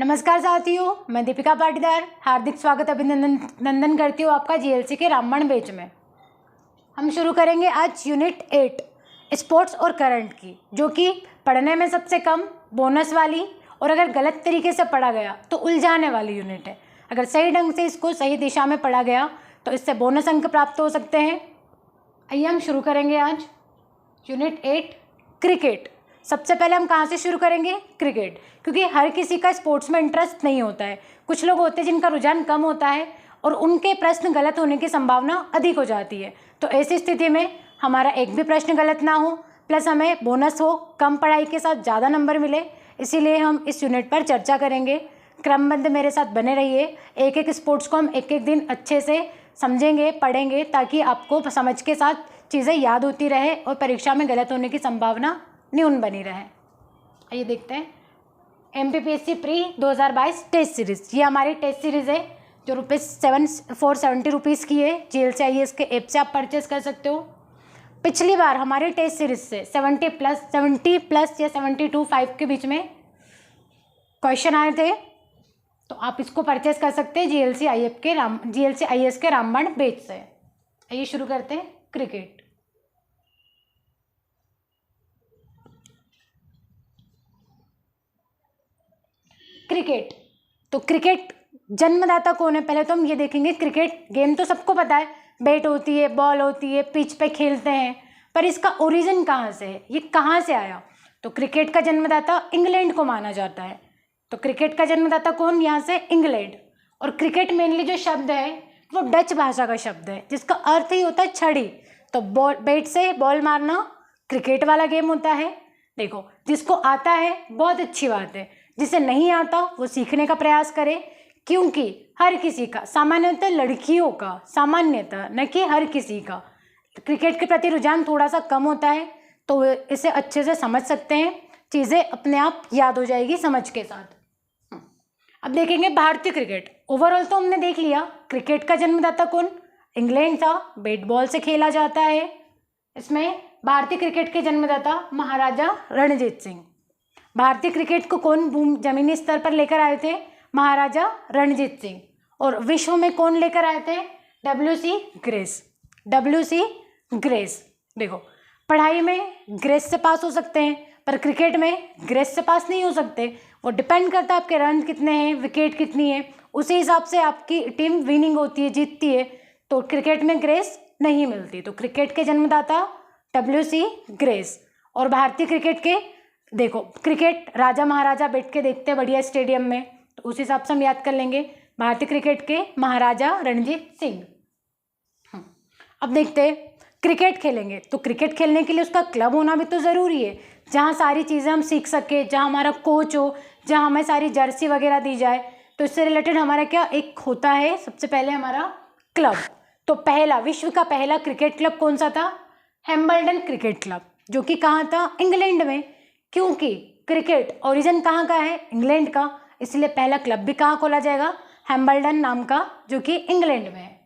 नमस्कार साथियों, मैं दीपिका पाटीदार हार्दिक स्वागत अभिनंदन करती हूँ आपका जीएलसी के रामबाण बैच में। हम शुरू करेंगे आज यूनिट 8 स्पोर्ट्स और करंट की, जो कि पढ़ने में सबसे कम, बोनस वाली और अगर गलत तरीके से पढ़ा गया तो उलझाने वाली यूनिट है। अगर सही ढंग से इसको सही दिशा में पढ़ा गया तो इससे बोनस अंक प्राप्त हो सकते हैं। आइए हम शुरू करेंगे आज यूनिट 8 क्रिकेट। सबसे पहले हम कहाँ से शुरू करेंगे? क्रिकेट, क्योंकि हर किसी का स्पोर्ट्स में इंटरेस्ट नहीं होता है। कुछ लोग होते हैं जिनका रुझान कम होता है और उनके प्रश्न गलत होने की संभावना अधिक हो जाती है। तो ऐसी स्थिति में हमारा एक भी प्रश्न गलत ना हो, प्लस हमें बोनस हो, कम पढ़ाई के साथ ज़्यादा नंबर मिले, इसीलिए हम इस यूनिट पर चर्चा करेंगे। क्रमबद्ध मेरे साथ बने रहिए। एक एक स्पोर्ट्स को हम एक एक दिन अच्छे से समझेंगे, पढ़ेंगे, ताकि आपको समझ के साथ चीज़ें याद होती रहे और परीक्षा में गलत होने की संभावना न्यून बनी रहे। आइए देखते हैं MPPSC प्री 2022 टेस्ट सीरीज़। ये हमारी टेस्ट सीरीज़ है जो ₹470 की है। GLCIS के ऐप से आप परचेस कर सकते हो। पिछली बार हमारी टेस्ट सीरीज़ से 70 प्लस या 72-5 के बीच में क्वेश्चन आए थे, तो आप इसको परचेस कर सकते हैं GLCIS के रामबाण बैच से। आइए शुरू करते हैं क्रिकेट। क्रिकेट, तो क्रिकेट जन्मदाता कौन है? पहले तो हम ये देखेंगे। क्रिकेट गेम तो सबको पता है, बैट होती है, बॉल होती है, पिच पे खेलते हैं, पर इसका ओरिजिन कहाँ से है, ये कहाँ से आया? तो क्रिकेट का जन्मदाता इंग्लैंड को माना जाता है। तो क्रिकेट का जन्मदाता कौन? यहाँ से इंग्लैंड। और क्रिकेट मेनली जो शब्द है वो डच भाषा का शब्द है, जिसका अर्थ ही होता है छड़ी। तो बॉल, बैट से बॉल मारना क्रिकेट वाला गेम होता है। देखो, जिसको आता है बहुत अच्छी बात है, जिसे नहीं आता वो सीखने का प्रयास करे, क्योंकि हर किसी का, सामान्यतः लड़कियों का, सामान्यतः न कि हर किसी का, क्रिकेट के प्रति रुझान थोड़ा सा कम होता है। तो इसे अच्छे से समझ सकते हैं, चीज़ें अपने आप याद हो जाएगी समझ के साथ। अब देखेंगे भारतीय क्रिकेट। ओवरऑल तो हमने देख लिया क्रिकेट का जन्मदाता कौन? इंग्लैंड था। बैट बॉल से खेला जाता है। इसमें भारतीय क्रिकेट के जन्मदाता महाराजा रणजीत सिंह। भारतीय क्रिकेट को कौन जमीनी स्तर पर लेकर आए थे? महाराजा रणजीत सिंह। और विश्व में कौन लेकर आए थे? WC grace. देखो, पढ़ाई में ग्रेस से पास हो सकते हैं, पर क्रिकेट में ग्रेस से पास नहीं हो सकते। वो डिपेंड करता है आपके रन कितने हैं, विकेट कितनी है, उसी हिसाब से आपकी टीम विनिंग होती है, जीतती है। तो क्रिकेट में ग्रेस नहीं मिलती। तो क्रिकेट के जन्मदाता WC ग्रेस। और भारतीय क्रिकेट के, देखो, क्रिकेट राजा महाराजा बैठ के देखते हैं बढ़िया स्टेडियम में, तो उस हिसाब से हम याद कर लेंगे भारतीय क्रिकेट के महाराजा रणजीत सिंह। अब देखते हैं क्रिकेट खेलेंगे, तो क्रिकेट खेलने के लिए उसका क्लब होना भी तो ज़रूरी है, जहाँ सारी चीज़ें हम सीख सके, जहाँ हमारा कोच हो, जहाँ हमें सारी जर्सी वगैरह दी जाए। तो इससे रिलेटेड हमारा क्या एक होता है, सबसे पहले हमारा क्लब। तो पहला, विश्व का पहला क्रिकेट क्लब कौन सा था? हैम्बल्डन क्रिकेट क्लब, जो कि कहाँ था? इंग्लैंड में। क्योंकि क्रिकेट ओरिजिन कहाँ का है? इंग्लैंड का, इसलिए पहला क्लब भी कहाँ खोला जाएगा? हैम्बल्डन नाम का, जो कि इंग्लैंड में है।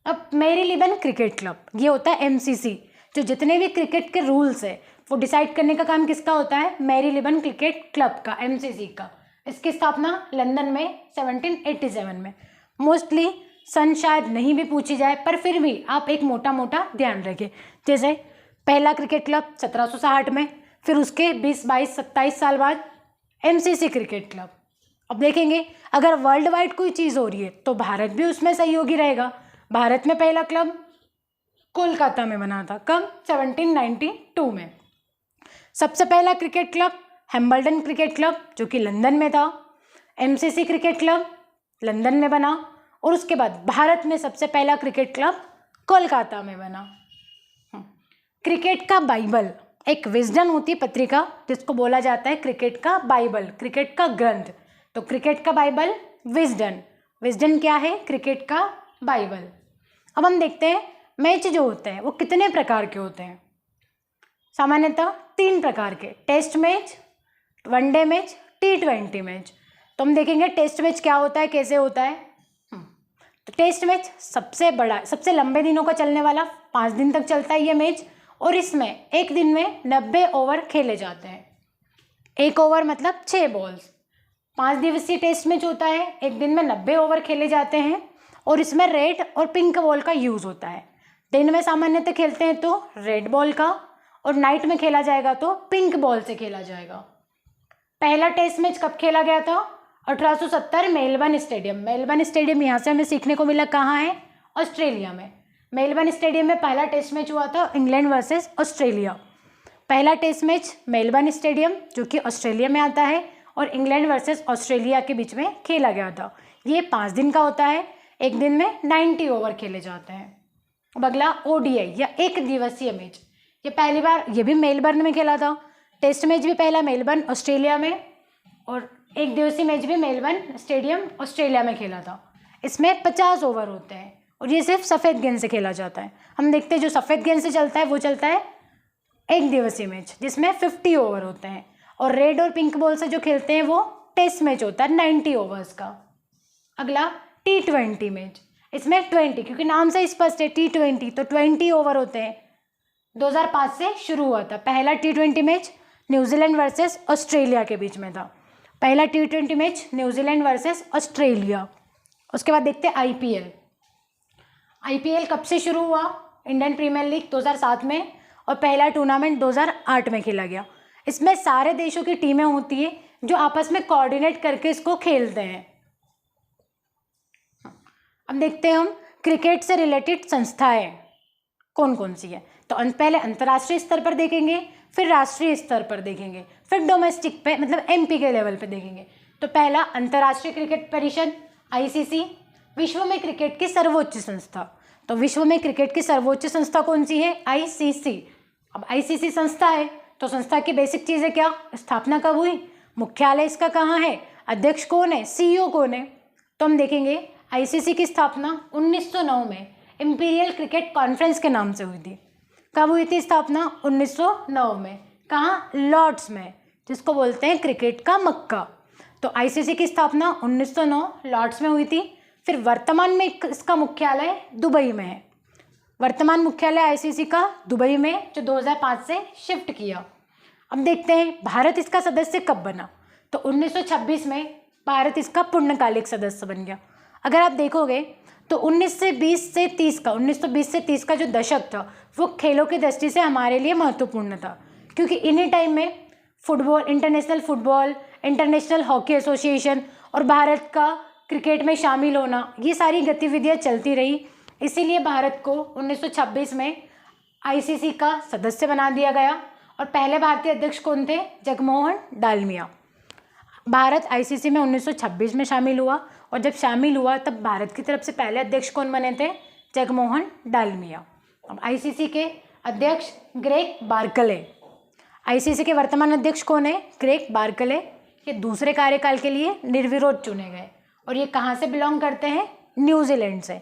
अब मेरीलिबन क्रिकेट क्लब, ये होता है MCC, जो जितने भी क्रिकेट के रूल्स है वो डिसाइड करने का काम किसका होता है? मेरीलिबन क्रिकेट क्लब का, MCC का। इसकी स्थापना लंदन में 1787 में। मोस्टली सन शायद नहीं भी पूछी जाए, पर फिर भी आप एक मोटा मोटा ध्यान रखें। जैसे पहला क्रिकेट क्लब 1760 में, फिर उसके 20, 22, 27 साल बाद MCC क्रिकेट क्लब। अब देखेंगे अगर वर्ल्ड वाइड कोई चीज़ हो रही है तो भारत भी उसमें सहयोगी रहेगा। भारत में पहला क्लब कोलकाता में बना था। कब? 1792 में। सबसे पहला क्रिकेट क्लब हैम्बल्डन क्रिकेट क्लब, जो कि लंदन में था। MCC क्रिकेट क्लब लंदन में बना, और उसके बाद भारत में सबसे पहला क्रिकेट क्लब कोलकाता में बना। क्रिकेट का बाइबल, एक विजडन होती है पत्रिका, जिसको बोला जाता है क्रिकेट का बाइबल, क्रिकेट का ग्रंथ। तो क्रिकेट का बाइबल विजडन क्या है? क्रिकेट का बाइबल। अब हम देखते हैं मैच जो होते हैं वो कितने प्रकार के होते हैं। सामान्यतः 3 प्रकार के, test match, one day match, T20 match. तो हम देखेंगे टेस्ट मैच क्या होता है, कैसे होता है। तो टेस्ट मैच सबसे बड़ा, सबसे लंबे दिनों का चलने वाला, 5 दिन तक चलता है ये मैच, और इसमें एक दिन में 90 ओवर खेले जाते हैं। 1 ओवर मतलब 6 बॉल्स। 5 दिवसीय टेस्ट मैच होता है, एक दिन में 90 ओवर खेले जाते हैं और इसमें रेड और पिंक बॉल का यूज़ होता है। दिन में सामान्यतः खेलते हैं तो रेड बॉल का, और नाइट में खेला जाएगा तो पिंक बॉल से खेला जाएगा। पहला टेस्ट मैच कब खेला गया था? 1870 मेलबर्न स्टेडियम। मेलबर्न स्टेडियम यहाँ से हमें सीखने को मिला कहाँ है? ऑस्ट्रेलिया में। मेलबर्न स्टेडियम में पहला टेस्ट मैच हुआ था इंग्लैंड वर्सेस ऑस्ट्रेलिया। पहला टेस्ट मैच मेलबर्न स्टेडियम जो कि ऑस्ट्रेलिया में आता है और इंग्लैंड वर्सेस ऑस्ट्रेलिया के बीच में खेला गया था। ये 5 दिन का होता है, एक दिन में 90 ओवर खेले जाते हैं। अब अगला ओडीआई या एक दिवसीय मैच, ये पहली बार ये भी मेलबर्न में खेला था। टेस्ट मैच भी पहला मेलबर्न ऑस्ट्रेलिया में और एक दिवसीय मैच भी मेलबर्न स्टेडियम ऑस्ट्रेलिया में खेला था। इसमें 50 ओवर होते हैं और ये सिर्फ सफ़ेद गेंद से खेला जाता है। हम देखते हैं जो सफ़ेद गेंद से चलता है वो चलता है एक दिवसीय मैच जिसमें 50 ओवर होते हैं, और रेड और पिंक बॉल से जो खेलते हैं वो टेस्ट मैच होता है 90 ओवर्स का। अगला T20 मैच, इसमें 20 क्योंकि नाम से स्पष्ट है T20 तो 20 ओवर होते हैं। 2005 से शुरू हुआ था। पहला T20 match New Zealand versus Australia के बीच में था। पहला T20 match New Zealand versus Australia. उसके बाद देखते हैं आईपीएल कब से शुरू हुआ? इंडियन प्रीमियर लीग 2007 में, और पहला टूर्नामेंट 2008 में खेला गया। इसमें सारे देशों की टीमें होती है जो आपस में कोऑर्डिनेट करके इसको खेलते हैं। अब देखते हैं हम क्रिकेट से रिलेटेड संस्थाएं कौन कौन सी है। तो पहले अंतर्राष्ट्रीय स्तर पर देखेंगे, फिर राष्ट्रीय स्तर पर देखेंगे, फिर डोमेस्टिक पे मतलब एमपी के लेवल पे देखेंगे। तो पहला अंतर्राष्ट्रीय क्रिकेट परिषद आईसीसी, विश्व में क्रिकेट की सर्वोच्च संस्था। तो विश्व में क्रिकेट की सर्वोच्च संस्था कौन सी है? आईसीसी। अब आईसीसी संस्था है तो संस्था की बेसिक चीज़ें क्या? स्थापना कब हुई, मुख्यालय इसका कहाँ है, अध्यक्ष कौन है, सीईओ कौन है। तो हम देखेंगे आईसीसी की स्थापना 1909 में इंपीरियल क्रिकेट कॉन्फ्रेंस के नाम से हुई थी। कब हुई थी स्थापना? 1909 में। कहाँ? लॉर्ड्स में, जिसको बोलते हैं क्रिकेट का मक्का। तो आईसीसी की स्थापना 1909 लॉर्ड्स में हुई थी। फिर वर्तमान में इसका मुख्यालय दुबई में है। वर्तमान मुख्यालय आईसीसी का दुबई में, जो 2005 से शिफ्ट किया। अब देखते हैं भारत इसका सदस्य कब बना। तो 1926 में भारत इसका पूर्णकालिक सदस्य बन गया। अगर आप देखोगे तो 1920 से 30 का जो दशक था वो खेलों की दृष्टि से हमारे लिए महत्वपूर्ण था, क्योंकि इन्हीं टाइम में football, international football, international hockey association और भारत का क्रिकेट में शामिल होना, ये सारी गतिविधियां चलती रही। इसीलिए भारत को 1926 में आईसीसी का सदस्य बना दिया गया। और पहले भारतीय अध्यक्ष कौन थे? जगमोहन डालमिया। भारत आईसीसी में 1926 में शामिल हुआ, और जब शामिल हुआ तब भारत की तरफ से पहले अध्यक्ष कौन बने थे? जगमोहन डालमिया। अब आईसीसी के अध्यक्ष ग्रेग बार्कले। आईसीसी के वर्तमान अध्यक्ष कौन है? Greg Barclay. ये दूसरे कार्यकाल के लिए निर्विरोध चुने गए, और ये कहाँ से बिलोंग करते हैं? न्यूजीलैंड से।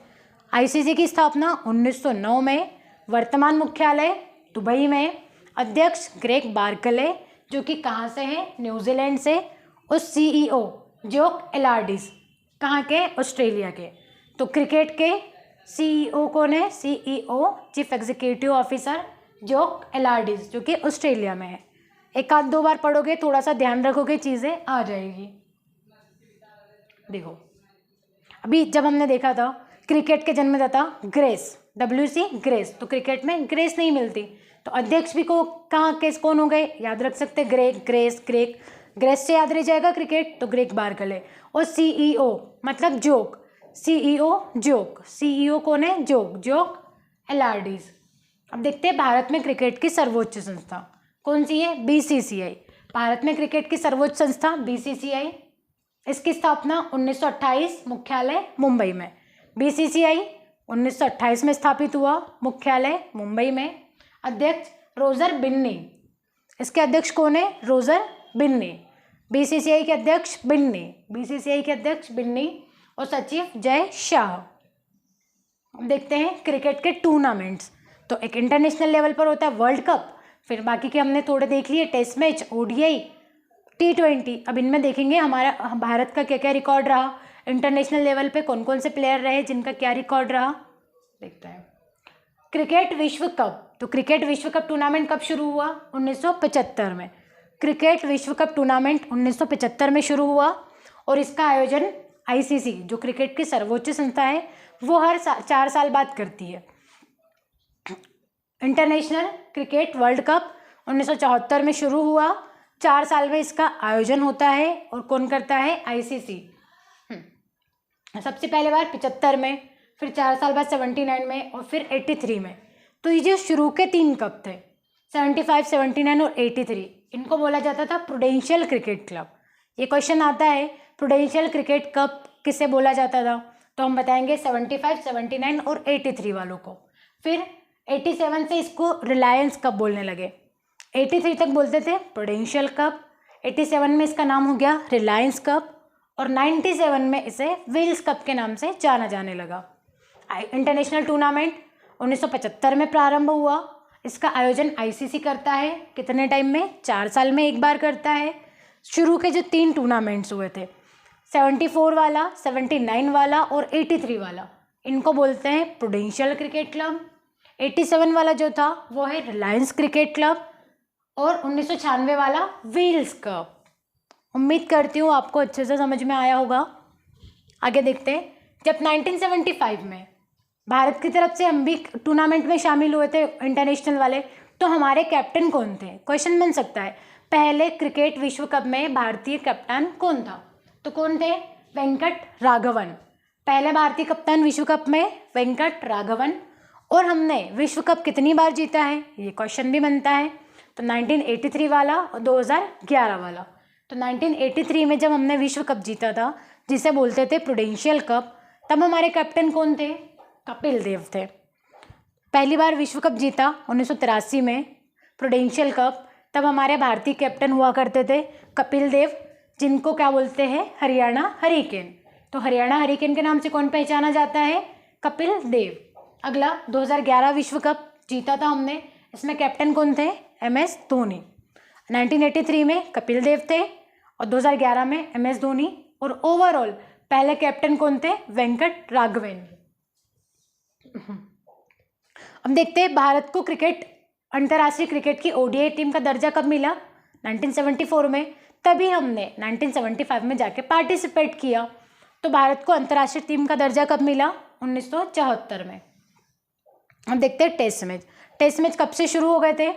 आईसीसी की स्थापना 1909 में, वर्तमान मुख्यालय दुबई में, अध्यक्ष ग्रेग बार्कले जो कि कहाँ से हैं? न्यूजीलैंड से, और सीईओ जोक एलार्डिस, कहाँ के? ऑस्ट्रेलिया के। तो क्रिकेट के सीईओ कौन है? सीईओ चीफ एग्जीक्यूटिव ऑफिसर जोक एलार्डिस, जो कि ऑस्ट्रेलिया में है। एक आध दो बार पढ़ोगे, थोड़ा सा ध्यान रखोगे, चीज़ें आ जाएगी। देखो अभी जब हमने देखा था क्रिकेट के जन्मदाता ग्रेस, WC ग्रेस, तो क्रिकेट में ग्रेस नहीं मिलती, तो अध्यक्ष भी को कहाँ के कौन हो गए? याद रख सकते, ग्रेग, ग्रेस, ग्रेग। ग्रेस से याद रह जाएगा क्रिकेट, तो ग्रेग बार्कले। और सीईओ मतलब जोक, सीईओ जोक, सीईओ कौन है? जोक एलार्डिस। अब देखते हैं भारत में क्रिकेट की सर्वोच्च संस्था कौन सी है? बीसीसीआई। भारत में क्रिकेट की सर्वोच्च संस्था बीसीसीआई। इसकी स्थापना 1928, मुख्यालय मुंबई में। बीसीसीआई 1928 में स्थापित हुआ, मुख्यालय मुंबई में। अध्यक्ष रोजर बिन्नी। इसके अध्यक्ष कौन है? रोजर बिन्नी। बीसीसीआई के अध्यक्ष बिन्नी, और सचिव जय शाह। देखते हैं क्रिकेट के टूर्नामेंट्स। तो एक इंटरनेशनल लेवल पर होता है वर्ल्ड कप, फिर बाकी के हमने थोड़े देख लिए, टेस्ट मैच, ओडीआई, T20। अब इनमें देखेंगे हमारा भारत का क्या क्या रिकॉर्ड रहा, इंटरनेशनल लेवल पे कौन कौन से प्लेयर रहे, जिनका क्या रिकॉर्ड रहा, देखते हैं। क्रिकेट विश्व कप। तो क्रिकेट विश्व कप टूर्नामेंट कब शुरू हुआ? 1975 में। क्रिकेट विश्व कप टूर्नामेंट 1975 में शुरू हुआ, और इसका आयोजन आईसीसी, जो क्रिकेट की सर्वोच्च संस्था है, वो हर 4 साल बाद करती है। इंटरनेशनल क्रिकेट वर्ल्ड कप 1974 में शुरू हुआ, 4 साल में इसका आयोजन होता है और कौन करता है? आईसीसी। सबसे पहले बार 75 में, फिर 4 साल बाद 79 में और फिर 83 में। तो ये जो शुरू के 3 कप थे, 75, 79 और 83, इनको बोला जाता था प्रूडेंशियल क्रिकेट क्लब। ये क्वेश्चन आता है, प्रूडेंशियल क्रिकेट कप किसे बोला जाता था? तो हम बताएंगे 75, 79 और 83 वालों को। फिर 87 से इसको रिलायंस कप बोलने लगे। 83 तक बोलते थे प्रूडेंशियल कप, 87 में इसका नाम हो गया रिलायंस कप और 97 में इसे विल्स कप के नाम से जाना जाने लगा। इंटरनेशनल टूर्नामेंट 1975 में प्रारंभ हुआ। इसका आयोजन आईसीसी करता है। कितने टाइम में? 4 साल में एक बार करता है। शुरू के जो 3 टूर्नामेंट्स हुए थे, 74 वाला, 79 वाला और 83 वाला, इनको बोलते हैं प्रूडेंशियल क्रिकेट क्लब। 87 वाला जो था वो है रिलायंस क्रिकेट क्लब और 1996 वाला व्हील्स कप। उम्मीद करती हूँ आपको अच्छे से समझ में आया होगा। आगे देखते हैं। जब 1975 में भारत की तरफ से हम भी टूर्नामेंट में शामिल हुए थे इंटरनेशनल वाले, तो हमारे कैप्टन कौन थे? क्वेश्चन बन सकता है, पहले क्रिकेट विश्व कप में भारतीय कप्तान कौन था? तो कौन थे? वेंकट राघवन। पहले भारतीय कप्तान विश्व कप में वेंकट राघवन। और हमने विश्व कप कितनी बार जीता है? ये क्वेश्चन भी बनता है। तो 1983 वाला और 2011 वाला। तो 1983 में जब हमने विश्व कप जीता था, जिसे बोलते थे प्रूडेंशियल कप, तब हमारे कैप्टन कौन थे? कपिल देव थे। पहली बार विश्व कप जीता 1983 में प्रूडेंशियल कप, तब हमारे भारतीय कैप्टन हुआ करते थे कपिल देव, जिनको क्या बोलते हैं? हरियाणा हरिकेन। तो हरियाणा हरिकेन के नाम से कौन पहचाना जाता है? कपिल देव। अगला 2011 विश्व कप जीता था हमने, इसमें कैप्टन कौन थे? MS धोनी। 1983 में कपिल देव थे और 2011 में MS धोनी। और ओवरऑल पहले कैप्टन कौन थे? वेंकट राघवन। अब देखते हैं भारत को क्रिकेट अंतर्राष्ट्रीय क्रिकेट की ODI टीम का दर्जा कब मिला? 1974 में। तभी हमने 1975 में जाके पार्टिसिपेट किया। तो भारत को अंतर्राष्ट्रीय टीम का दर्जा कब मिला? 1974 में। अब देखते हैं टेस्ट मैच। टेस्ट मैच कब से शुरू हो गए थे?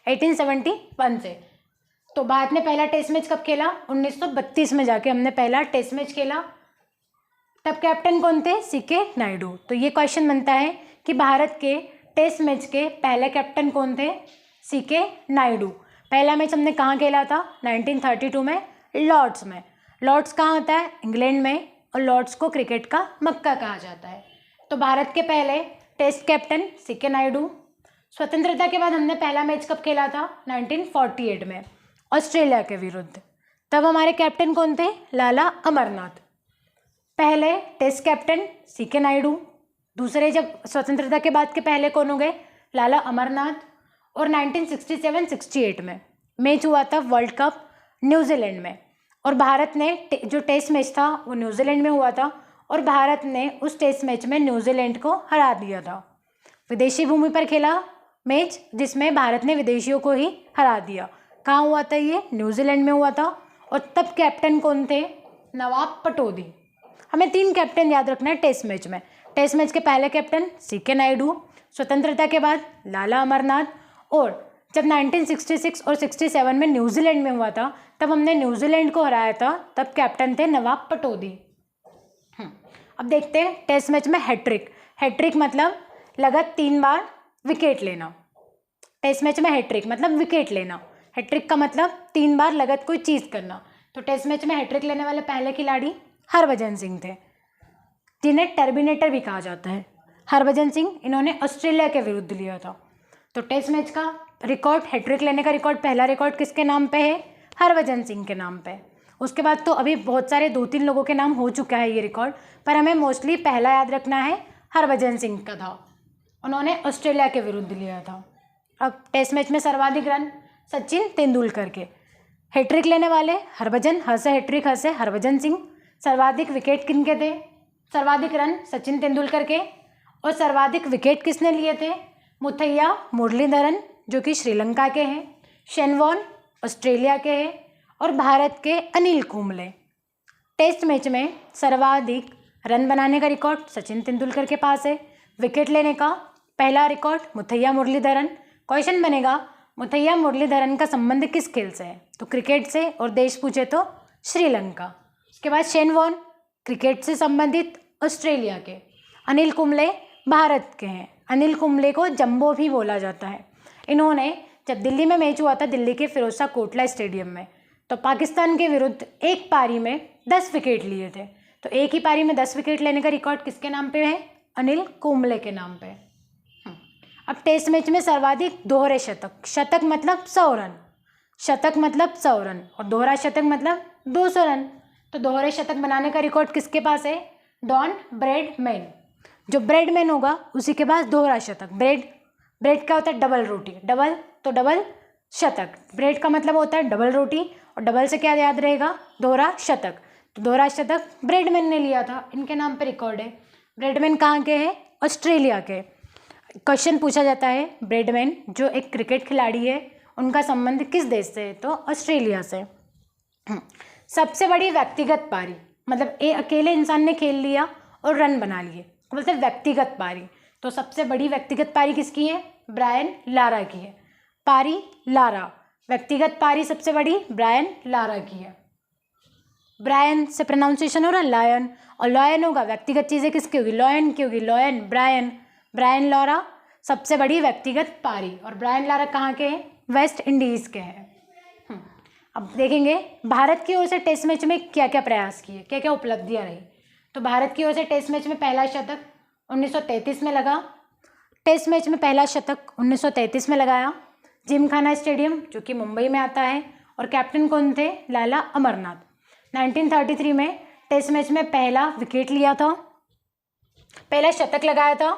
1871 से। तो भारत ने पहला टेस्ट मैच कब खेला? 1932 में जाके हमने पहला टेस्ट मैच खेला। तब कैप्टन कौन थे? CK नायडू। तो ये क्वेश्चन बनता है कि भारत के टेस्ट मैच के पहले कैप्टन कौन थे? CK नायडू। पहला मैच हमने कहाँ खेला था? 1932 में लॉर्ड्स में। लॉर्ड्स कहाँ होता है? इंग्लैंड में। और लॉर्ड्स को क्रिकेट का मक्का कहा जाता है। तो भारत के पहले टेस्ट कैप्टन CK नायडू। स्वतंत्रता के बाद हमने पहला मैच कब खेला था? 1948 में ऑस्ट्रेलिया के विरुद्ध। तब हमारे कैप्टन कौन थे? लाला अमरनाथ। पहले टेस्ट कैप्टन CK नायडू। दूसरे जब स्वतंत्रता के बाद के पहले कौन हो गए? लाला अमरनाथ। और 1967-68 में मैच हुआ था वर्ल्ड कप न्यूजीलैंड में। और भारत ने जो टेस्ट मैच था वो न्यूजीलैंड में हुआ था और भारत ने उस टेस्ट मैच में न्यूजीलैंड को हरा दिया था। विदेशी भूमि पर खेला मैच, जिसमें भारत ने विदेशियों को ही हरा दिया। कहाँ हुआ था ये? न्यूजीलैंड में हुआ था। और तब कैप्टन कौन थे? नवाब पटौदी। हमें 3 कैप्टन याद रखना है टेस्ट मैच में। टेस्ट मैच के पहले कैप्टन CK नायडू, स्वतंत्रता के बाद लाला अमरनाथ, और जब 1966 और 67 में न्यूजीलैंड में हुआ था तब हमने न्यूजीलैंड को हराया था, तब कैप्टन थे नवाब पटौदी। अब देखते हैं टेस्ट मैच में हैट्रिक। हैट्रिक मतलब लगत 3 बार विकेट लेना। टेस्ट मैच में हैट्रिक मतलब विकेट लेना। हैट्रिक का मतलब 3 बार लगत कोई चीज़ करना। तो टेस्ट मैच में हैट्रिक लेने वाले पहले खिलाड़ी हरभजन सिंह थे, जिन्हें टर्मिनेटर भी कहा जाता है। हरभजन सिंह, इन्होंने ऑस्ट्रेलिया के विरुद्ध लिया था। तो टेस्ट मैच का रिकॉर्ड, हैट्रिक लेने का रिकॉर्ड, पहला रिकॉर्ड किसके नाम पे है? हरभजन सिंह के नाम पे। उसके बाद तो अभी बहुत सारे 2-3 लोगों के नाम हो चुका है ये रिकॉर्ड, पर हमें मोस्टली पहला याद रखना है, हरभजन सिंह का था। उन्होंने ऑस्ट्रेलिया के विरुद्ध लिया था। अब टेस्ट मैच में सर्वाधिक रन सचिन तेंदुलकर के। हैट्रिक लेने वाले हरभजन, ह से हैट्रिक, ह से हरभजन सिंह। सर्वाधिक विकेट किनके थे? सर्वाधिक रन सचिन तेंदुलकर के। और सर्वाधिक विकेट किसने लिए थे? मुथैया मुरलीधरन, जो कि श्रीलंका के हैं। शेन वॉर्न ऑस्ट्रेलिया के हैं। और भारत के अनिल कुंबले। टेस्ट मैच में सर्वाधिक रन बनाने का रिकॉर्ड सचिन तेंदुलकर के पास है। विकेट लेने का पहला रिकॉर्ड मुथैया मुरलीधरन। क्वेश्चन बनेगा मुथैया मुरलीधरन का संबंध किस खेल से है? तो क्रिकेट से, और देश पूछे तो श्रीलंका। उसके बाद शेन वॉर्न क्रिकेट से संबंधित ऑस्ट्रेलिया के। अनिल कुंबले भारत के हैं। अनिल कुंबले को जंबो भी बोला जाता है। इन्होंने जब दिल्ली में मैच हुआ था, दिल्ली के फिरोजशाह कोटला स्टेडियम में, तो पाकिस्तान के विरुद्ध एक पारी में 10 विकेट लिए थे। तो एक ही पारी में 10 विकेट लेने का रिकॉर्ड किसके नाम पे है? अनिल कुंबले के नाम पे। अब टेस्ट मैच में सर्वाधिक दोहरे शतक, शतक मतलब 100 रन, शतक मतलब 100 रन, और दोहरा शतक मतलब 200 रन। तो दोहरे शतक बनाने का रिकॉर्ड किसके पास है? Don Bradman. जो ब्रैडमैन होगा उसी के पास दोहरा शतक। ब्रेड क्या होता है? डबल रोटी। डबल तो डबल शतक। ब्रेड का मतलब होता है डबल रोटी, और डबल से क्या याद रहेगा? दोहरा शतक। तो दोहरा शतक ब्रैडमैन ने लिया था, इनके नाम पे रिकॉर्ड है। ब्रैडमैन कहाँ के हैं? ऑस्ट्रेलिया के। क्वेश्चन पूछा जाता है ब्रैडमैन जो एक क्रिकेट खिलाड़ी है, उनका संबंध किस देश से है? तो ऑस्ट्रेलिया से। सबसे बड़ी व्यक्तिगत पारी, मतलब अकेले इंसान ने खेल लिया और रन बना लिए, बोलते व्यक्तिगत पारी। तो सबसे बड़ी व्यक्तिगत पारी किसकी है? ब्रायन लारा की है। पारी लारा, व्यक्तिगत पारी सबसे बड़ी ब्रायन लारा की है। ब्रायन से प्रोनाउंसिएशन हो रहा है लायन, और लॉयन होगा, व्यक्तिगत चीज़ें किसकी होगी? लॉयन की होगी। लॉयन, ब्रायन, ब्रायन लारा सबसे बड़ी व्यक्तिगत पारी। और ब्रायन लारा कहाँ के हैं? वेस्ट इंडीज़ के हैं। अब देखेंगे भारत की ओर से टेस्ट मैच में क्या क्या प्रयास किए, क्या क्या उपलब्धियां रही। तो भारत की ओर से टेस्ट मैच में पहला शतक 1933 में लगा। टेस्ट मैच में पहला शतक 1933 में लगाया जिमखाना स्टेडियम, जो कि मुंबई में आता है, और कैप्टन कौन थे? लाला अमरनाथ। 1933 में टेस्ट मैच में पहला विकेट लिया था, पहला शतक लगाया था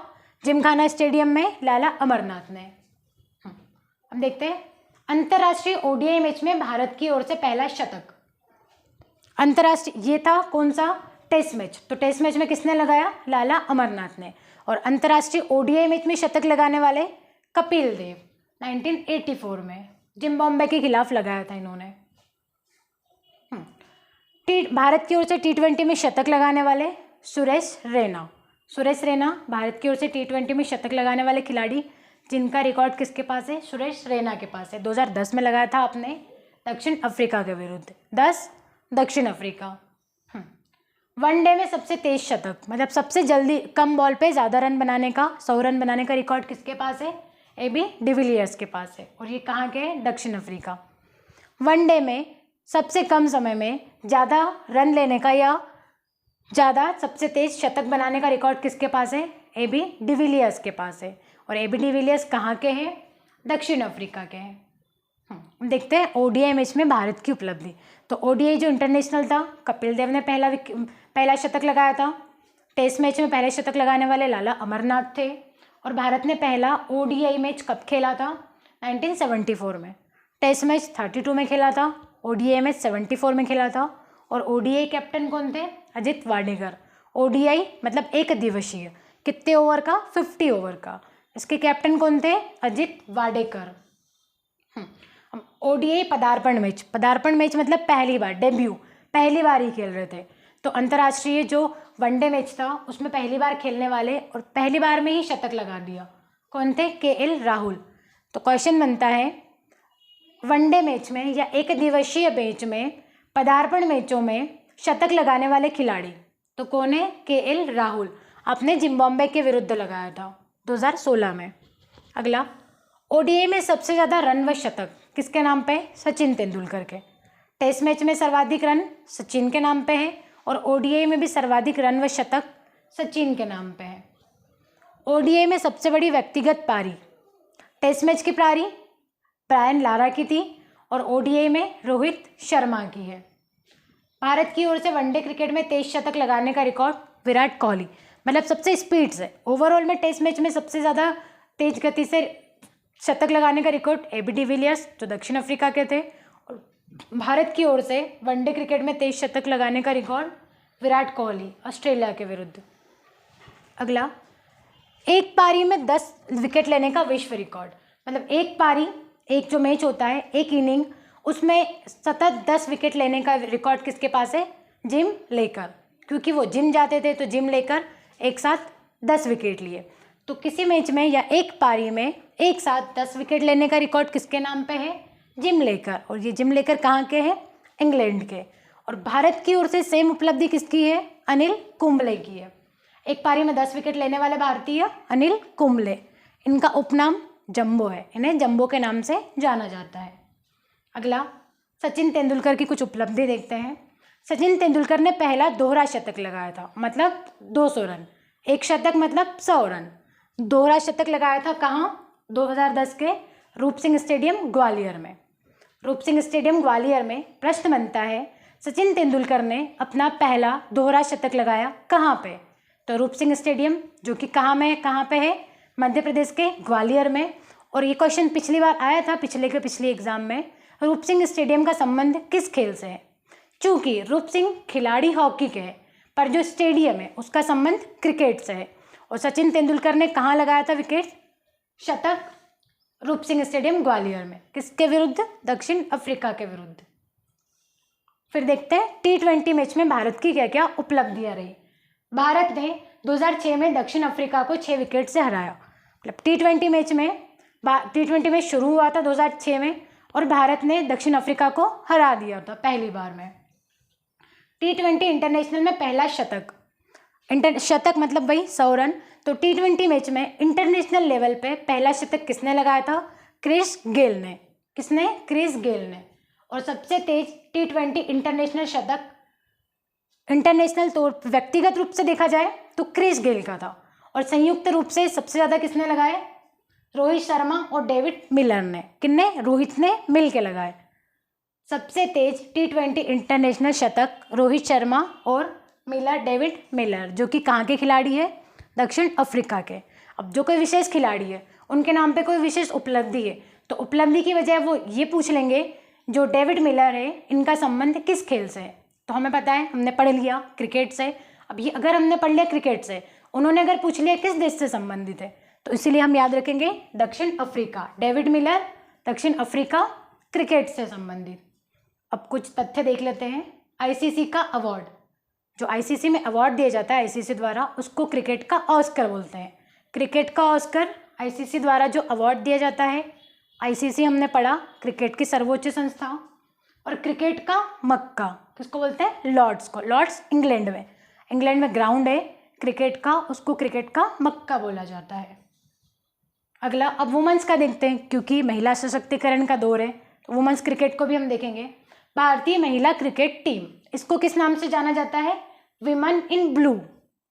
जिमखाना स्टेडियम में लाला अमरनाथ ने। अब देखते हैं अंतर्राष्ट्रीय ओडीआई मैच में भारत की ओर से पहला शतक। अंतर्राष्ट्रीय ये था कौन सा? Test match. तो टेस्ट मैच में किसने लगाया? लाला अमरनाथ ने। और अंतर्राष्ट्रीय ओडीआई मैच में शतक लगाने वाले कपिल देव 1984 में जिम्बाब्वे के खिलाफ लगाया था इन्होंने। भारत की ओर से T20 में शतक लगाने वाले सुरेश रैना। सुरेश रैना भारत की ओर से T20 में शतक लगाने वाले खिलाड़ी, जिनका रिकॉर्ड किसके पास है? सुरेश रैना के पास है। 2010 में लगाया था आपने दक्षिण अफ्रीका के विरुद्ध। 10 दक्षिण अफ्रीका। वनडे में सबसे तेज शतक, मतलब सबसे जल्दी कम बॉल पे ज़्यादा रन बनाने का, 100 रन बनाने का रिकॉर्ड किसके पास है? AB डिविलियर्स के पास है। और ये कहाँ के हैं? दक्षिण अफ्रीका। वनडे में सबसे कम समय में ज़्यादा रन लेने का या ज़्यादा सबसे तेज शतक बनाने का रिकॉर्ड किसके पास है? AB डिविलियर्स के पास है। और AB डिविलियर्स कहाँ के हैं? दक्षिण अफ्रीका के हैं। देखते हैं ओडीआई मैच में भारत की उपलब्धि। तो ओडीआई जो इंटरनेशनल था, कपिल देव ने पहला शतक लगाया था। टेस्ट मैच में पहले शतक लगाने वाले लाला अमरनाथ थे। और भारत ने पहला ओडीआई मैच कब खेला था? 1974 में। टेस्ट मैच 32 में खेला था, ओडीआई मैच 74 में खेला था। और ओडीआई कैप्टन कौन थे? अजित वाडेकर। ओडीआई मतलब एक दिवसीय, कितने ओवर का? 50 ओवर का। इसके कैप्टन कौन थे? अजित वाडेकर। ओडीआई पदार्पण मैच मतलब पहली बार, डेब्यू, पहली बार ही खेल रहे थे। तो अंतर्राष्ट्रीय जो वनडे मैच था उसमें पहली बार खेलने वाले और पहली बार में ही शतक लगा दिया, कौन थे? KL राहुल। तो क्वेश्चन बनता है वनडे मैच में या एक दिवसीय मैच में, पदार्पण मैचों में शतक लगाने वाले खिलाड़ी तो कौन है? KL राहुल। आपने जिम्बाब्वे के विरुद्ध लगाया था 2016 में। अगला, ओडीआई में सबसे ज़्यादा रन व शतक किसके नाम पे? सचिन तेंदुलकर के। टेस्ट मैच में सर्वाधिक रन सचिन के नाम पे है, और ओडीआई में भी सर्वाधिक रन व शतक सचिन के नाम पे है। ओडीआई में सबसे बड़ी व्यक्तिगत पारी, टेस्ट मैच की पारी ब्रायन लारा की थी, और ओडीआई में रोहित शर्मा की है। भारत की ओर से वनडे क्रिकेट में 23 शतक लगाने का रिकॉर्ड विराट कोहली, मतलब सबसे स्पीड से। ओवरऑल में टेस्ट मैच में सबसे ज़्यादा तेज गति से शतक लगाने का रिकॉर्ड AB डिविलियर्स जो दक्षिण अफ्रीका के थे, और भारत की ओर से वनडे क्रिकेट में 23 शतक लगाने का रिकॉर्ड विराट कोहली ऑस्ट्रेलिया के विरुद्ध। अगला, एक पारी में 10 विकेट लेने का विश्व रिकॉर्ड, मतलब एक पारी, एक जो मैच होता है, एक इनिंग, उसमें सतत 10 विकेट लेने का रिकॉर्ड किसके पास है? जिम लेकर, क्योंकि वो जिम जाते थे तो जिम लेकर एक साथ 10 विकेट लिए। तो किसी मैच में या एक पारी में एक साथ 10 विकेट लेने का रिकॉर्ड किसके नाम पे है? जिम लेकर। और ये जिम लेकर कहाँ के हैं? इंग्लैंड के। और भारत की ओर से सेम उपलब्धि किसकी है? अनिल कुंबले की है। एक पारी में 10 विकेट लेने वाले भारतीय अनिल कुंबले। इनका उपनाम जंबो है, इन्हें जंबो के नाम से जाना जाता है। अगला सचिन तेंदुलकर की कुछ उपलब्धि देखते हैं। सचिन तेंदुलकर ने पहला दोहरा शतक लगाया था, मतलब 200 रन। एक शतक मतलब 100 रन। दोहरा शतक लगाया था कहाँ? 2010 के रूप सिंह स्टेडियम ग्वालियर में। रूप सिंह स्टेडियम ग्वालियर में प्रश्न बनता है, सचिन तेंदुलकर ने अपना पहला दोहरा शतक लगाया कहाँ पे? तो रूप सिंह स्टेडियम, जो कि कहाँ पे है? मध्य प्रदेश के ग्वालियर में। और ये क्वेश्चन पिछली बार आया था, पिछले एग्जाम में। रूप सिंह स्टेडियम का संबंध किस खेल से है? चूंकि रूप सिंह खिलाड़ी हॉकी के हैं, पर जो स्टेडियम है उसका संबंध क्रिकेट से है। और सचिन तेंदुलकर ने कहाँ लगाया था विकेट? शतक रूप सिंह स्टेडियम ग्वालियर में। किसके विरुद्ध? दक्षिण अफ्रीका के विरुद्ध। फिर देखते हैं T20 मैच में भारत की क्या क्या उपलब्धियां रही। भारत ने 2006 में दक्षिण अफ्रीका को 6 विकेट से हराया। मतलब T20 मैच शुरू हुआ था 2006 में और भारत ने दक्षिण अफ्रीका को हरा दिया था पहली बार में। T20 इंटरनेशनल में पहला शतक, शतक मतलब वही 100 रन। तो T20 मैच में इंटरनेशनल लेवल पे पहला शतक किसने लगाया था? क्रिस गेल ने। किसने? क्रिस गेल ने। और सबसे तेज T20 इंटरनेशनल शतक इंटरनेशनल तौर व्यक्तिगत रूप से देखा जाए तो क्रिस गेल का था। और संयुक्त रूप से सबसे ज़्यादा किसने लगाए? रोहित शर्मा और डेविड मिलर ने। किन्ने? रोहित ने मिल के लगाए। सबसे तेज T20 इंटरनेशनल शतक रोहित शर्मा और मिलर, डेविड मिलर, जो कि कहाँ के खिलाड़ी है? दक्षिण अफ्रीका के। अब जो कोई विशेष खिलाड़ी है उनके नाम पे कोई विशेष उपलब्धि है तो उपलब्धि की बजाय वो ये पूछ लेंगे जो डेविड मिलर है इनका संबंध किस खेल से है? तो हमें पता है, हमने पढ़ लिया क्रिकेट से। अब ये अगर हमने पढ़ लिया क्रिकेट से, उन्होंने अगर पूछ लिया किस देश से संबंधित है, तो इसीलिए हम याद रखेंगे दक्षिण अफ्रीका। डेविड मिलर, दक्षिण अफ्रीका, क्रिकेट से संबंधित। अब कुछ तथ्य देख लेते हैं। आईसीसी का अवार्ड, जो आईसीसी में अवार्ड दिया जाता है आईसीसी द्वारा, उसको क्रिकेट का ऑस्कर बोलते हैं। क्रिकेट का ऑस्कर आईसीसी द्वारा जो अवार्ड दिया जाता है। आईसीसी हमने पढ़ा क्रिकेट की सर्वोच्च संस्था। और क्रिकेट का मक्का किसको बोलते हैं? लॉर्ड्स को। लॉर्ड्स इंग्लैंड में ग्राउंड है क्रिकेट का, उसको क्रिकेट का मक्का बोला जाता है। अगला अब वुमेन्स का देखते हैं, क्योंकि महिला सशक्तिकरण का दौर है तो वुमेन्स क्रिकेट को भी हम देखेंगे। भारतीय महिला क्रिकेट टीम, इसको किस नाम से जाना जाता है? Women in blue.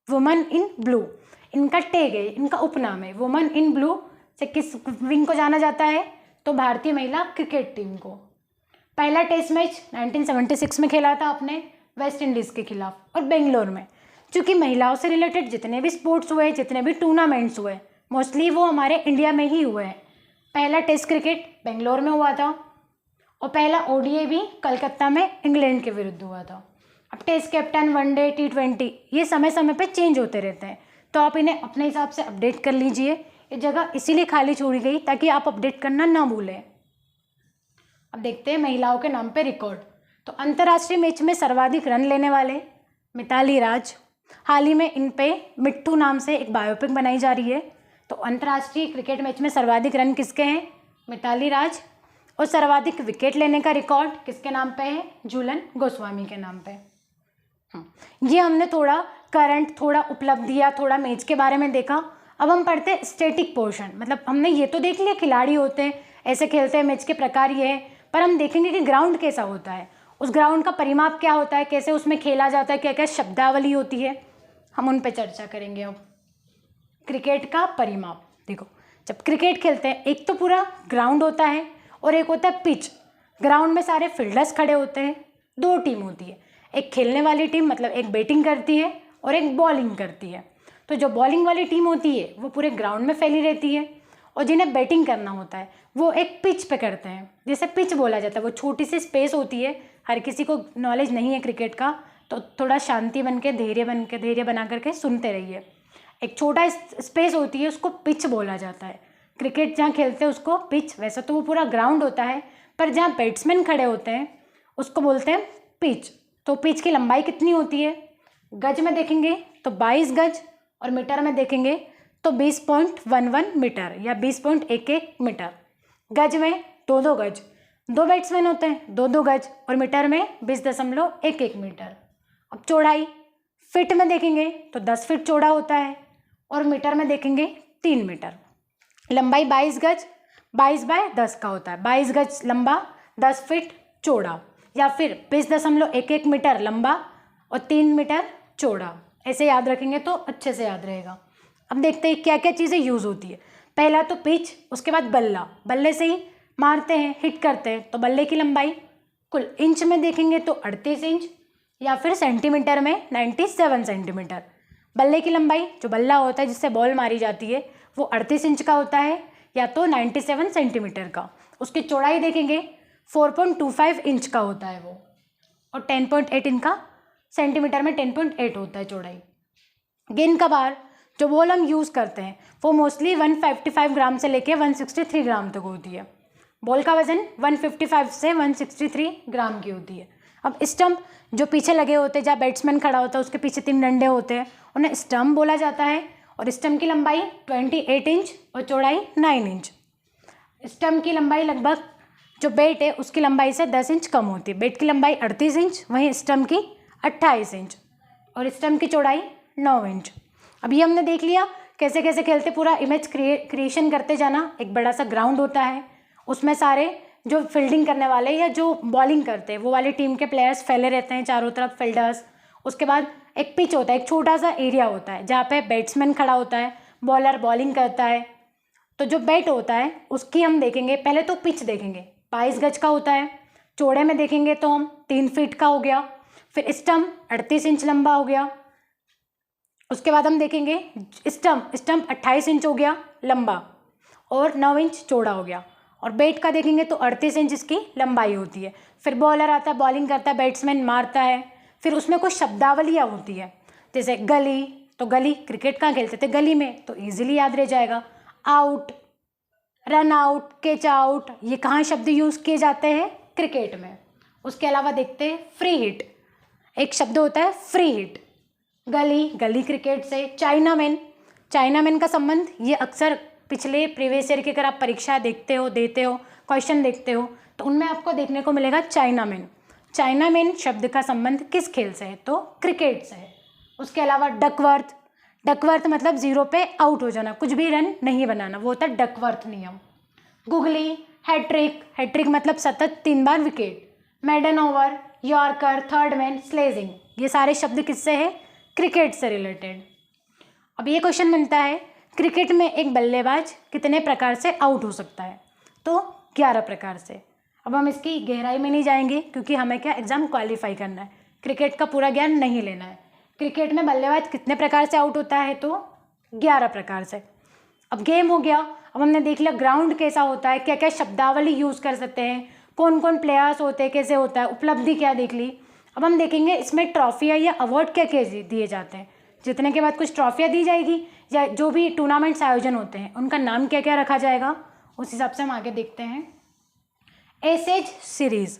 Women in blue इनका टैग है, इनका उपनाम है। वुमेन इन ब्लू से किस विंग को जाना जाता है? तो भारतीय महिला क्रिकेट टीम को। पहला टेस्ट मैच 1976 में खेला था आपने वेस्ट इंडीज़ के खिलाफ और बेंगलोर में। क्योंकि महिलाओं से रिलेटेड जितने भी स्पोर्ट्स हुए, जितने भी टूर्नामेंट्स हुए, मोस्टली वो हमारे इंडिया में ही हुए हैं। पहला टेस्ट क्रिकेट बेंगलोर में हुआ था और पहला ओडीआई भी कलकत्ता में इंग्लैंड के विरुद्ध हुआ था। अब टेस्ट कैप्टन, वनडे, T20 ये समय समय पे चेंज होते रहते हैं, तो आप इन्हें अपने हिसाब से अपडेट कर लीजिए। ये जगह इसीलिए खाली छोड़ी गई ताकि आप अपडेट करना ना भूलें। अब देखते हैं महिलाओं के नाम पे रिकॉर्ड। तो अंतर्राष्ट्रीय मैच में सर्वाधिक रन लेने वाले मिताली राज। हाल ही में इन पे मिट्टू नाम से एक बायोपिक बनाई जा रही है। तो अंतर्राष्ट्रीय क्रिकेट मैच में सर्वाधिक रन किसके हैं? मिताली राज। और सर्वाधिक विकेट लेने का रिकॉर्ड किसके नाम पे है? झूलन गोस्वामी के नाम पे। ये हमने थोड़ा करंट, थोड़ा उपलब्धियाँ, थोड़ा मैच के बारे में देखा। अब हम पढ़ते हैं स्टैटिक पोर्शन। मतलब हमने ये तो देख लिया खिलाड़ी होते हैं, ऐसे खेलते हैं, मैच के प्रकार ये है, पर हम देखेंगे कि ग्राउंड कैसा होता है, उस ग्राउंड का परिमाप क्या होता है, कैसे उसमें खेला जाता है, क्या क्या शब्दावली होती है, हम उन पर चर्चा करेंगे। अब क्रिकेट का परिमाप देखो, जब क्रिकेट खेलते हैं एक तो पूरा ग्राउंड होता है और एक होता है पिच। ग्राउंड में सारे फील्डर्स खड़े होते हैं। 2 टीम होती है, एक खेलने वाली टीम, मतलब एक बैटिंग करती है और एक बॉलिंग करती है। तो जो बॉलिंग वाली टीम होती है वो पूरे ग्राउंड में फैली रहती है और जिन्हें बैटिंग करना होता है वो एक पिच पे करते हैं, जिसे पिच बोला जाता है। वो छोटी सी स्पेस होती है, हर किसी को नॉलेज नहीं है क्रिकेट का, तो थोड़ा शांति बन के धैर्य बना करके सुनते रहिए। एक छोटा स्पेस होती है, उसको पिच बोला जाता है। क्रिकेट जहाँ खेलते हैं उसको पिच, वैसे तो वो पूरा ग्राउंड होता है, पर जहाँ बैट्समैन खड़े होते हैं उसको बोलते हैं पिच। तो पिच की लंबाई कितनी होती है? गज में देखेंगे तो 22 गज और मीटर में देखेंगे तो 20.11 मीटर या 20.11 मीटर। गज में 2 गज, 2 बैट्समैन होते हैं, 2 गज और मीटर में 20.11 मीटर। अब चौड़ाई फिट में देखेंगे तो 10 फीट चौड़ा होता है और मीटर में देखेंगे 3 मीटर। लंबाई 22 गज 22/10 का होता है, 22 गज लंबा 10 फीट चौड़ा या फिर 20.11 मीटर लंबा और 3 मीटर चौड़ा। ऐसे याद रखेंगे तो अच्छे से याद रहेगा। अब देखते हैं क्या क्या चीज़ें यूज़ होती है। पहला तो पिच, उसके बाद बल्ला, बल्ले से ही मारते हैं, हिट करते हैं, तो बल्ले की लंबाई कुल इंच में देखेंगे तो 38 इंच या फिर सेंटीमीटर में 97 सेंटीमीटर। बल्ले की लंबाई, जो बल्ला होता है जिससे बॉल मारी जाती है, वो 38 इंच का होता है या तो 97 सेंटीमीटर का। उसकी चौड़ाई देखेंगे 4.25 इंच का होता है वो, और 10.8 इनका सेंटीमीटर में 10.8 होता है चौड़ाई। गेंद का भार, जो बॉल हम यूज़ करते हैं वो मोस्टली 155 ग्राम से लेके 163 ग्राम तक होती है। बॉल का वजन 155 से 163 ग्राम की होती है। अब स्टंप, जो पीछे लगे होते हैं, जहाँ बैट्समैन खड़ा होता है उसके पीछे 3 डंडे होते हैं, उन्हें स्टंप बोला जाता है। और स्टंप की लंबाई 28 इंच और चौड़ाई 9 इंच। स्टंप की लंबाई लगभग, जो बैट है उसकी लंबाई से 10 इंच कम होती है। बैट की लंबाई 38 इंच, वहीं स्टंप की 28 इंच और स्टंप की चौड़ाई 9 इंच। अब ये हमने देख लिया कैसे कैसे खेलते, पूरा इमेज क्रिएशन करते जाना। एक बड़ा सा ग्राउंड होता है, उसमें सारे जो फील्डिंग करने वाले या जो बॉलिंग करते हैं वो वाली टीम के प्लेयर्स फैले रहते हैं चारों तरफ, फील्डर्स। उसके बाद एक पिच होता है, एक छोटा सा एरिया होता है जहाँ पे बैट्समैन खड़ा होता है, बॉलर बॉलिंग करता है। तो जो बैट होता है उसकी हम देखेंगे, पहले तो पिच देखेंगे 22 गज का होता है, चौड़े में देखेंगे तो हम 3 फीट का हो गया। फिर स्टंप 38 इंच लंबा हो गया। उसके बाद हम देखेंगे स्टंप 28 इंच हो गया लंबा और 9 इंच चौड़ा हो गया। और बैट का देखेंगे तो 38 इंच इसकी लंबाई होती है। फिर बॉलर आता है, बॉलिंग करता है, बैट्समैन मारता है। फिर उसमें कुछ शब्दावलियाँ होती है, जैसे गली, तो गली क्रिकेट कहाँ खेलते थे? गली में, तो ईजिली याद रह जाएगा। Out, run out, catch out, ये कहाँ शब्द यूज़ किए जाते हैं? क्रिकेट में। उसके अलावा देखते हैं फ्री हिट, एक शब्द होता है फ्री हिट। गली, गली क्रिकेट से। चाइनामैन, चाइनामैन का संबंध, ये अक्सर पिछले प्रीवियस ईयर की अगर आप परीक्षा देखते हो, देते हो, क्वेश्चन देखते हो तो उनमें आपको देखने को मिलेगा चाइनामैन। चाइनामैन शब्द का संबंध किस खेल से है? तो क्रिकेट से है। उसके अलावा डकवर्थ, डकवर्थ मतलब 0 पे आउट हो जाना, कुछ भी रन नहीं बनाना, वो होता है डकवर्थ नियम। गुगली, हैट्रिक, हैट्रिक मतलब सतत 3 बार wicket. Maiden over, yorker, third man, sledging, ये सारे शब्द किससे है? क्रिकेट से रिलेटेड। अब ये क्वेश्चन बनता है, क्रिकेट में एक बल्लेबाज कितने प्रकार से आउट हो सकता है? तो 11 प्रकार से। अब हम इसकी गहराई में नहीं जाएंगे क्योंकि हमें क्या एग्जाम क्वालिफाई करना है, क्रिकेट का पूरा ज्ञान नहीं लेना है। क्रिकेट में बल्लेबाज कितने प्रकार से आउट होता है? तो 11 प्रकार से। अब गेम हो गया। अब हमने देख लिया ग्राउंड कैसा होता है, क्या क्या शब्दावली यूज़ कर सकते हैं, कौन कौन प्लेयर्स होते हैं, कैसे होता है, उपलब्धि क्या देख ली। अब हम देखेंगे इसमें ट्रॉफियाँ या अवार्ड क्या क्या दिए जाते हैं। जितने के बाद कुछ ट्रॉफियाँ दी जाएगी या जो भी टूर्नामेंट्स आयोजन होते हैं उनका नाम क्या क्या रखा जाएगा, उस हिसाब से हम आगे देखते हैं। एसेज सीरीज़,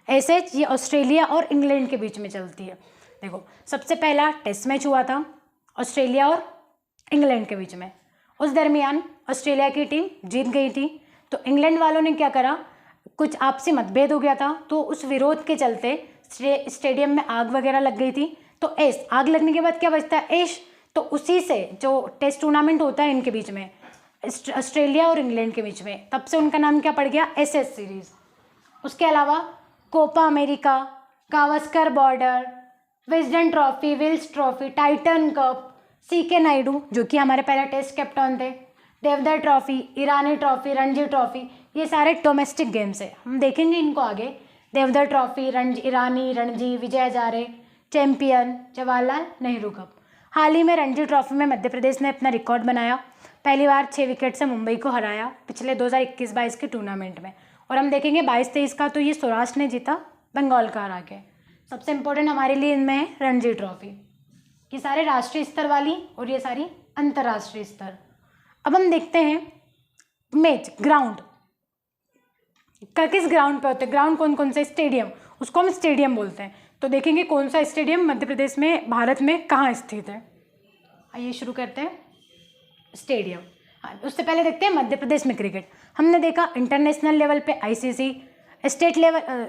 एसेज ये ऑस्ट्रेलिया और इंग्लैंड के बीच में चलती है। देखो, सबसे पहला टेस्ट मैच हुआ था ऑस्ट्रेलिया और इंग्लैंड के बीच में। उस दरमियान ऑस्ट्रेलिया की टीम जीत गई थी, तो इंग्लैंड वालों ने क्या करा, कुछ आपसी मतभेद हो गया था, तो उस विरोध के चलते स्टेडियम में आग वगैरह लग गई थी। तो एस, आग लगने के बाद क्या बचता है? एश। तो उसी से जो टेस्ट टूर्नामेंट होता है इनके बीच में, ऑस्ट्रेलिया और इंग्लैंड के बीच में, तब से उनका नाम क्या पड़ गया? SS series. उसके अलावा Copa America, Gavaskar Border, Wisden trophy, Wills trophy, Titan cup, C K Naidu जो कि हमारे पहले टेस्ट कैप्टन थे, Deodhar trophy, Irani trophy, Ranji trophy, ये सारे डोमेस्टिक गेम्स है। हम देखेंगे इनको आगे। Deodhar trophy, Irani, Ranji, Vijay Hazare, champion, Jawaharlal Nehru cup. हाल ही में रणजी ट्रॉफी में मध्य प्रदेश ने अपना रिकॉर्ड बनाया, पहली बार 6 विकेट से मुंबई को हराया पिछले 2021-22 के टूर्नामेंट में। और हम देखेंगे 22-23 का, तो ये सौराष्ट्र ने जीता बंगाल का हरा के। सबसे इम्पोर्टेंट हमारे लिए इनमें है रणजी ट्रॉफी। ये सारे राष्ट्रीय स्तर वाली और ये सारी अंतर्राष्ट्रीय स्तर। अब हम देखते हैं मैच ग्राउंड का, किस ग्राउंड पे होते हैं, ग्राउंड कौन कौन से, स्टेडियम, उसको हम स्टेडियम बोलते हैं। तो देखेंगे कौन सा स्टेडियम मध्य प्रदेश में, भारत में कहाँ स्थित है। आइए शुरू करते हैं स्टेडियम। हाँ, उससे पहले देखते हैं मध्य प्रदेश में क्रिकेट। हमने देखा इंटरनेशनल लेवल पे ICC, state level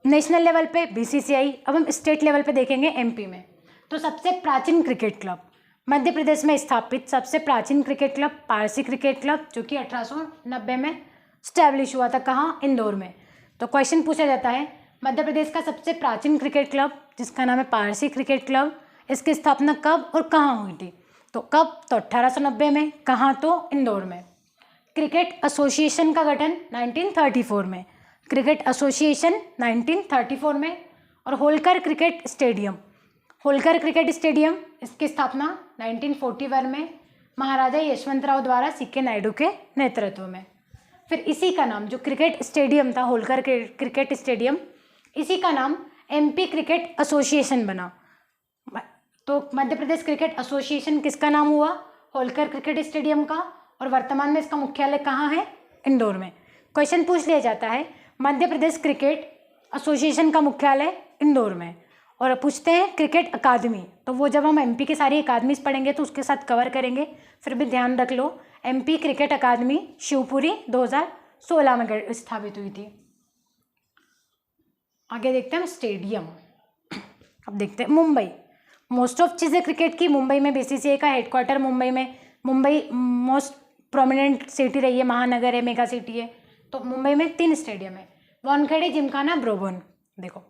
national level पे बीसीसीआई। अब हम स्टेट लेवल पे देखेंगे एमपी में। तो सबसे प्राचीन क्रिकेट क्लब मध्य प्रदेश में स्थापित सबसे प्राचीन cricket club Parsi cricket club, जो कि 1890 में स्टैब्लिश हुआ था। कहाँ? इंदौर में। तो क्वेश्चन पूछा जाता है मध्य प्रदेश का सबसे प्राचीन क्रिकेट क्लब जिसका नाम है पारसी क्रिकेट क्लब, इसकी स्थापना कब और कहाँ हुई थी? तो कब? तो 1890 में। कहाँ? तो इंदौर में। क्रिकेट एसोसिएशन का गठन 1934 में, क्रिकेट एसोसिएशन 1934 में। और Holkar cricket stadium, Holkar cricket stadium इसकी स्थापना 1941 में महाराजा यशवंतराव द्वारा सीके नायडू के नेतृत्व में। फिर इसी का नाम, जो क्रिकेट स्टेडियम था होलकर क्रिकेट स्टेडियम, इसी का नाम एमपी क्रिकेट एसोसिएशन बना। तो मध्य प्रदेश क्रिकेट एसोसिएशन किसका नाम हुआ? होलकर क्रिकेट स्टेडियम का। और वर्तमान में इसका मुख्यालय कहाँ है? इंदौर में। क्वेश्चन पूछ लिया जाता है मध्य प्रदेश क्रिकेट एसोसिएशन का मुख्यालय इंदौर में। और पूछते हैं क्रिकेट अकादमी, तो वो जब हम एमपी की सारी अकादमीज पढ़ेंगे तो उसके साथ कवर करेंगे। फिर भी ध्यान रख लो, एमपी क्रिकेट अकादमी शिवपुरी 2016 में स्थापित हुई थी। आगे देखते हैं हम स्टेडियम। अब देखते हैं मुंबई। मोस्ट ऑफ चीज़ें क्रिकेट की मुंबई में, बीसीसीआई का हेडक्वार्टर मुंबई में। मुंबई मोस्ट प्रोमिनेंट सिटी रही है, महानगर है, मेगा सिटी है। तो मुंबई में 3 स्टेडियम है, वानखेड़े, जिमखाना, ब्रोबोन। देखो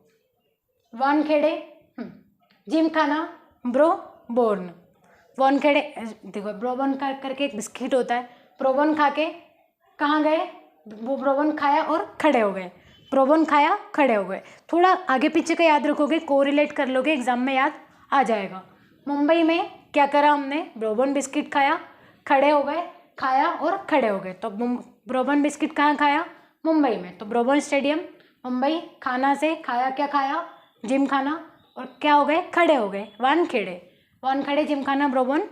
वानखेड़े, जिमखाना, ब्रोबोर्न। वानखेड़े देखो ब्रोबोन करके एक बिस्किट होता है, ब्रोबोन खा के कहाँ गए? वो ब्रोबोन खाया और खड़े हो गए, ब्रोबोन खाया खड़े हो गए। थोड़ा आगे पीछे का याद रखोगे, कोरिलेट कर लोगे, एग्जाम में याद आ जाएगा। मुंबई में क्या करा हमने? ब्रोबोन बिस्किट खाया, खड़े हो गए, खाया और खड़े हो गए। तो ब्रोबोन बिस्किट कहाँ खाया? मुंबई में। तो ब्रोबोन स्टेडियम मुंबई। खाना से खाया, क्या खाया? जिम खाना। और क्या हो गए? खड़े हो गए, वानखेड़े। वानखेड़े, जिमखाना, ब्रोबोन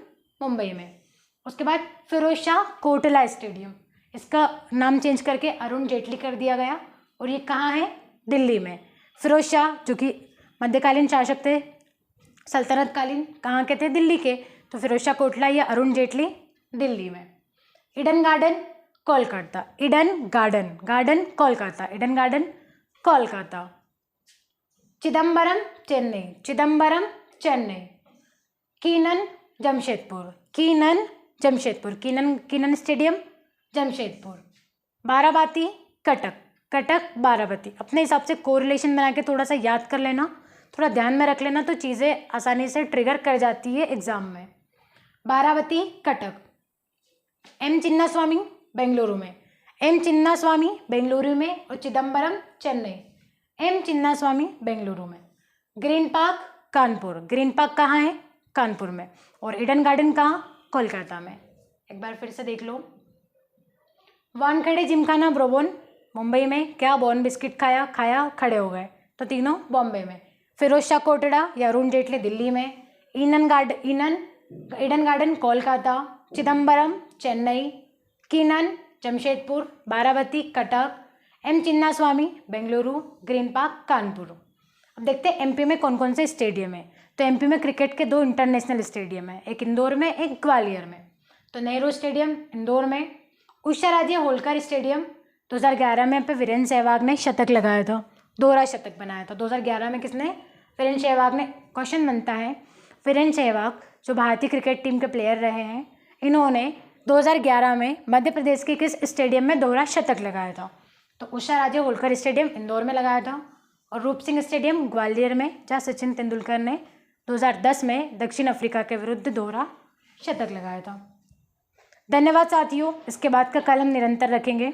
मुंबई में। उसके बाद फिरोज शाह कोटला स्टेडियम, इसका नाम चेंज करके अरुण जेटली कर दिया गया। और ये कहाँ है? दिल्ली में। फिरोज शाह जो कि मध्यकालीन शासक थे, सल्तनत कालीन, कहाँ के थे? दिल्ली के। तो फिरोज शाह कोटला या अरुण जेटली दिल्ली में। Eden Garden Kolkata, Eden Garden, Garden Kolkata, Eden Garden Kolkata. Chidambaram Chennai, Chidambaram Chennai. Keenan Jamshedpur, Keenan Jamshedpur, Keenan stadium Jamshedpur. Barabati Cuttack, Cuttack Barabati. अपने हिसाब से कोरिलेशन बना के थोड़ा सा याद कर लेना, थोड़ा ध्यान में रख लेना, तो चीज़ें आसानी से ट्रिगर कर जाती है एग्जाम में। बाराबती कटक। एम चिन्नास्वामी बेंगलुरु में, एम चिन्नास्वामी बेंगलुरु में। और चिदम्बरम चेन्नई, एम चिन्नास्वामी बेंगलुरु में। Green Park Kanpur, green park कहाँ है? कानपुर में। और ईडन गार्डन कहाँ? कोलकाता में। एक बार फिर से देख लो। वानखेड़े, जिमखाना, ब्रोबोन मुंबई में। क्या? बॉर्न बिस्किट खाया, खाया खड़े हो गए, तो तीनों बॉम्बे में। फिरोज शाह कोटड़ा या अरुण जेटली दिल्ली में। Eden Garden Kolkata. Chidambaram Chennai. Keenan Jamshedpur. Barabati Cuttack. M Chinnaswamy Bengaluru. Green Park Kanpur. अब देखते हैं एमपी में कौन कौन से स्टेडियम है। तो एमपी में क्रिकेट के 2 इंटरनेशनल स्टेडियम है, एक इंदौर में, एक ग्वालियर में। तो नेहरू स्टेडियम इंदौर में। उषा राजे होलकर स्टेडियम 2011 में पे वीरेंद्र सहवाग ने शतक लगाया था, दोहरा शतक बनाया था। 2011 में किसने? वीरेंद्र सहवाग ने। क्वेश्चन बनता है वीरेंद्र सहवाग जो भारतीय क्रिकेट टीम के प्लेयर रहे हैं, इन्होंने 2011 में मध्य प्रदेश के किस स्टेडियम में दोहरा शतक लगाया था? तो उषा राजे होलकर स्टेडियम इंदौर में लगाया था। और रूप सिंह स्टेडियम ग्वालियर में, जहाँ सचिन तेंदुलकर ने 2010 में दक्षिण अफ्रीका के विरुद्ध दोहरा शतक लगाया था। धन्यवाद साथियों। इसके बाद का कल हम निरंतर रखेंगे।